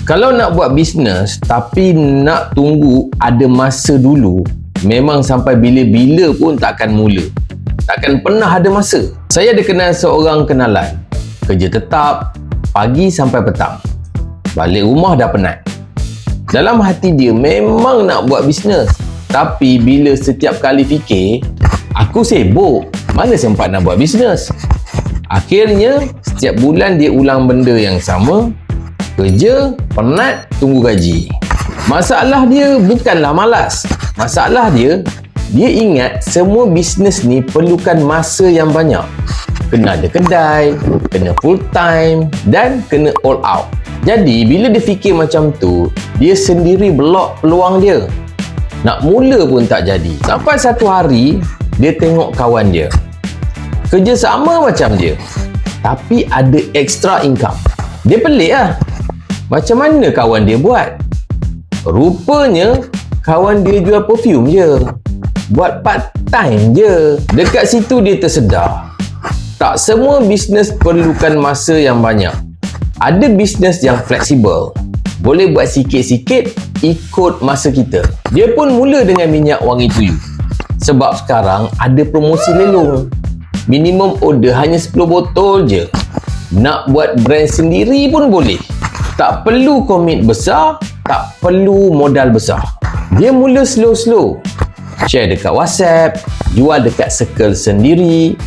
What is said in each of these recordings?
Kalau nak buat bisnes tapi nak tunggu ada masa dulu, memang sampai bila-bila pun takkan mula. Takkan pernah ada masa. Saya ada kenal seorang kenalan. Kerja tetap, pagi sampai petang. Balik rumah dah penat. Dalam hati dia memang nak buat bisnes. Tapi bila setiap kali fikir, aku sibuk, mana sempat nak buat bisnes? Akhirnya, setiap bulan dia ulang benda yang sama. Kerja, penat, tunggu gaji. Masalah dia bukanlah malas. Masalah dia ingat semua bisnes ni perlukan masa yang banyak. Kena ada kedai, kena full time dan kena all out. Jadi, bila dia fikir macam tu, dia sendiri blok peluang dia. Nak mula pun tak jadi. Sampai satu hari, dia tengok kawan dia. Kerja sama macam dia, tapi ada extra income. Dia pelik lah. Macam mana kawan dia buat? Rupanya, kawan dia jual perfume je. Buat part time je. Dekat situ dia tersedar. Tak semua bisnes perlukan masa yang banyak. Ada bisnes yang fleksibel. Boleh buat sikit-sikit ikut masa kita. Dia pun mula dengan minyak wangi tuyu. Sebab sekarang ada promosi lelong. Minimum order hanya 10 botol je. Nak buat brand sendiri pun boleh. Tak perlu komit besar, tak perlu modal besar. Dia mula slow-slow. Share dekat WhatsApp, jual dekat circle sendiri.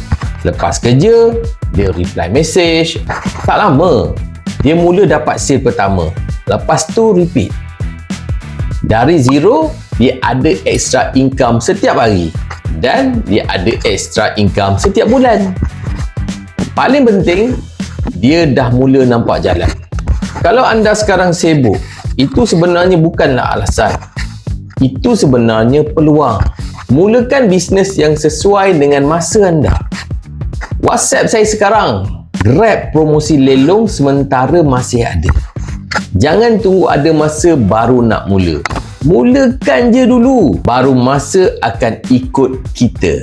Lepas kerja, dia reply message. Tak lama, dia mula dapat sale pertama. Lepas tu repeat. Dari zero, dia ada extra income setiap hari. Dan dia ada extra income setiap bulan. Paling penting, dia dah mula nampak jalan. Kalau anda sekarang sibuk, itu sebenarnya bukanlah alasan. Itu sebenarnya peluang. Mulakan bisnes yang sesuai dengan masa anda. WhatsApp saya sekarang. Grab promosi lelong sementara masih ada. Jangan tunggu ada masa baru nak mula. Mulakan je dulu. Baru masa akan ikut kita.